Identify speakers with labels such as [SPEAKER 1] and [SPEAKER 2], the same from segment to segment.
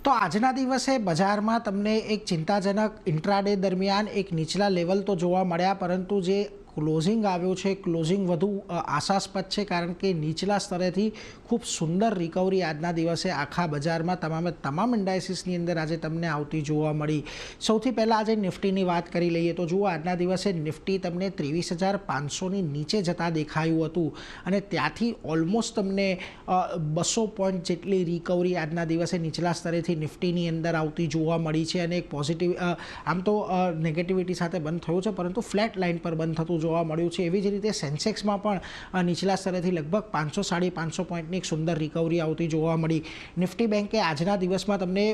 [SPEAKER 1] તો આજના દિવસે બજારમાં તમને એક ચિંતાજનક ઇન્ટ્રાડે દરમિયાન એક નીચલા લેવલ તો જોવા મળ્યા, પરંતુ જે ક્લોઝિંગ આવ્યું છે ક્લોઝિંગ વધુ આશાસ્પદ છે, કારણ કે નીચલા સ્તરેથી ખૂબ સુંદર રિકવરી આજના દિવસે આખા બજારમાં તમામ ઇન્ડાઇસીસની અંદર આજે તમને આવતી જોવા મળી। સૌથી પહેલાં આજે નિફ્ટીની વાત કરી લઈએ તો જુઓ, આજના દિવસે નિફ્ટી તમને 23,500ની નીચે જતાં દેખાયું હતું અને ત્યાંથી ઓલમોસ્ટ તમને 200 પોઈન્ટ જેટલી રિકવરી આજના દિવસે નીચલા સ્તરેથી નિફ્ટીની અંદર આવતી જોવા મળી છે અને એક પોઝિટિવ આમ તો નેગેટિવિટી સાથે બંધ થયું છે, પરંતુ ફ્લેટ લાઇન પર બંધ થતું જોવા મળ્યું છે। એવી જ રીતે સેન્સેક્સમાં પણ નીચલા સ્તરેથી લગભગ 500-550 પોઈન્ટની એક સુંદર રિકવરી આવતી જોવા મળી। નિફ્ટી બેન્કે આજના દિવસમાં તમને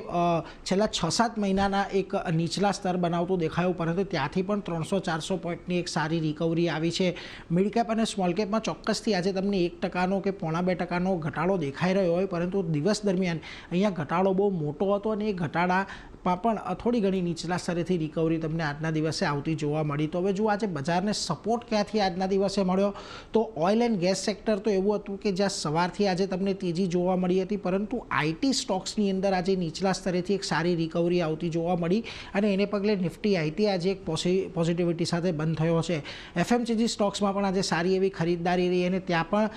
[SPEAKER 1] છેલ્લા 6-7 મહિનાના એક નીચલા સ્તર બનાવતું દેખાયું, પરંતુ ત્યાંથી પણ 300-400 પોઈન્ટની એક સારી રિકવરી આવી છે। મિડ કેપ અને સ્મોલ કેપમાં ચોક્કસથી આજે તમને 1% કે 0.25% ઘટાડો દેખાઈ રહ્યો હોય, પરંતુ દિવસ દરમિયાન અહીંયા ઘટાડો બહુ મોટો હતો અને એ ઘટાડામાં પણ થોડી ઘણી નીચલા સ્તરેથી રિકવરી તમને આજના દિવસે આવતી જોવા મળી। તો હવે જો આજે બજારને સપોર્ટ ક્યાંથી આજના દિવસે મળ્યો, તો ઓઇલ એન્ડ ગેસ સેક્ટર તો એવું હતું કે જ્યાં સવારથી આજે તમને તેજી જોવા મળી હતી, પરંતુ આઈટી સ્ટોક્સની અંદર આજે નીચલા સ્તરેથી એક સારી રિકવરી આવતી જોવા મળી અને એને પગલે નિફ્ટી આઈટી આજે એક પોઝિટિવિટી સાથે બંધ થયો છે। એફએમસીજી સ્ટોક્સમાં પણ આજે સારી એવી ખરીદદારી રહી અને ત્યાં પણ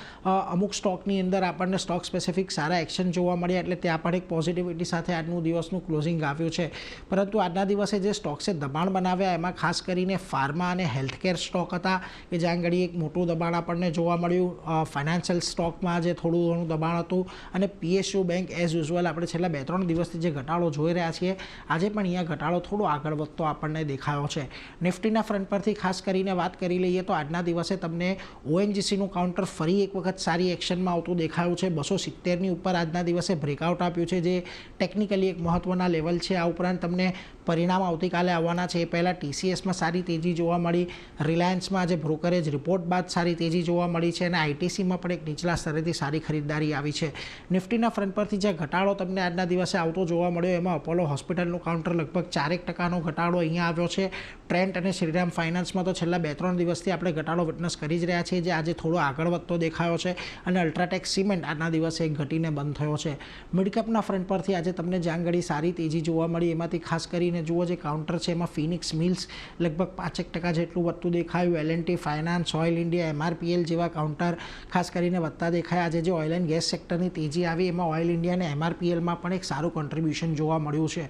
[SPEAKER 1] અમુક સ્ટોકની અંદર આપણને સ્ટોક સ્પેસિફિક સારા એક્શન જોવા મળ્યા, એટલે ત્યાં પણ એક પોઝિટિવિટી સાથે આજનું દિવસનું ક્લોઝિંગ આવ્યું છે। પરંતુ આજના દિવસે જે સ્ટોક્સે દબાણ બનાવ્યા એમાં ખાસ કરીને ફાર્મા અને હેલ્થકેર સ્ટોક હતા કે જ્યાં ઘડી એક મોટું દબાણ આપણને જોવા મળ્યું। ફાઇનાન્શિયલ સ્ટોકમાં આજે થોડું ઘણું દબાણ હતું અને પીએસયુ બેંક એઝ યુઝ્યુઅલ આપણે છેલ્લા 2-3 દિવસથી જે ઘટાડો જોઈ રહ્યા છીએ, આજે પણ અહીંયા ઘટાડો થોડો આગળ વધતો આપણને દેખાયો છે। નિફ્ટીના ફ્રન્ટ પરથી ખાસ કરીને વાત કરી લઈએ તો આજના દિવસે તમને ઓએનજીસીનું કાઉન્ટર ફરી એક વખત સારી એક્શનમાં આવતું દેખાયું છે। 270ની ઉપર આજના દિવસે બ્રેકઆઉટ આપ્યું છે, જે ટેકનિકલી એક મહત્ત્વના લેવલ છે। આ ઉપરાંત તમને પરિણામ આવતીકાલે આવવાના છે, એ પહેલાં ટીસીએસમાં સારી તેજી જોવા મળી, રિલાયન્સમાં આજે બ્રોકરેજ રિપોર્ટ બાદ સારી તેજી જોવા મળી છે અને આઈટીસીમાં પણ એક નીચલા સ્તરેથી સારી ખરીદદારી આવી છે। નિફ્ટીના ફ્રન્ટ પરથી જે ઘટાડો તમને આજના દિવસે આવતો જોવા મળ્યો એમાં અપોલો હોસ્પિટલનું કાઉન્ટર લગભગ 4% ઘટાડો અહીંયા આવ્યો છે। ટ્રેન્ટ અને શ્રીરામ ફાઇનાન્સમાં તો છેલ્લા 2-3 દિવસથી આપણે ઘટાડો વિટનેસ કરી જ રહ્યા છીએ, જે આજે થોડો આગળ વધતો દેખાયો છે અને અલ્ટ્રાટેક સિમેન્ટ આજના દિવસે ઘટીને બંધ થયો છે। મિડકેપના ફ્રન્ટ પરથી આજે તમને જ્યાં ઘડી સારી તેજી જોવા મળી, એમાંથી ખાસ કરીને જુઓ જે કાઉન્ટર છે એમાં ફિનિક્સ મિલ્સ લગભગ 5% જેટલું વધતું દેખાયું। L&T finance, oil India, MRPL જેવા કાઉન્ટર ખાસ કરીને વધતા દેખાયા। આજે જે ઓઇલ એન્ડ ગેસ સેક્ટરની તેજી આવી એમાં ઓઇલ ઇન્ડિયા અને એમઆરપીએલમાં પણ એક સારું કોન્ટ્રીબ્યુશન જોવા મળ્યું છે।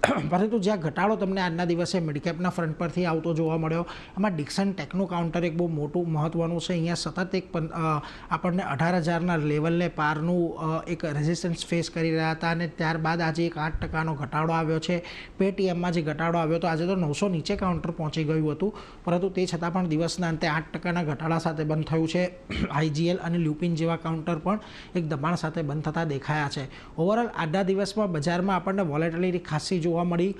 [SPEAKER 1] પરંતુ જ્યાં ઘટાડો તમને આજના દિવસે મિડકેપના ફ્રન્ટ પરથી આવતો જોવા મળ્યો એમાં ડિક્સન ટેકનું કાઉન્ટર એક બહુ મોટું મહત્ત્વનું છે। અહીંયા સતત એક આપણને 18,000ના લેવલને પારનું એક રેઝિસ્ટન્સ ફેસ કરી રહ્યા હતા અને ત્યારબાદ આજે એક 8%નો ઘટાડો આવ્યો છે। પેટીએમમાં જે ઘટાડો આવ્યો હતો, આજે તો 900 નીચે કાઉન્ટર પહોંચી ગયું હતું, પરંતુ તે છતાં પણ દિવસના અંતે 8%ના ઘટાડા સાથે બંધ થયું છે। આઈજીએલ અને લ્યુપિન જેવા કાઉન્ટર પણ એક દબાણ સાથે બંધ થતા દેખાયા છે। ઓવરઓલ આજના દિવસમાં બજારમાં આપણને વોલેટિલિટી ખાસી જોવા મળી,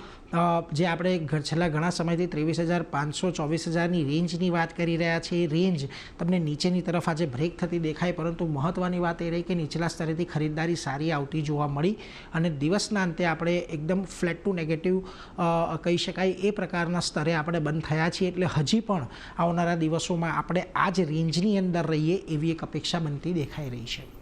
[SPEAKER 1] જે આપણે છેલ્લા ઘણા સમયથી 23,500 24,000ની રેન્જની વાત કરી રહ્યા છીએ। રેન્જ તમને નીચેની તરફ આજે બ્રેક થતી દેખાય, પરંતુ મહત્ત્વની વાત એ રહી કે નીચલા સ્તરેથી ખરીદદારી સારી આવતી જોવા મળી અને દિવસના અંતે આપણે એકદમ ફ્લેટ ટુ નેગેટિવ કહી શકાય એ પ્રકારના સ્તરે આપણે બંધ થયા છીએ, એટલે હજી પણ આવનારા દિવસોમાં આપણે આ જ રેન્જની અંદર રહીએ એવી એક અપેક્ષા બનતી દેખાઈ રહી છે।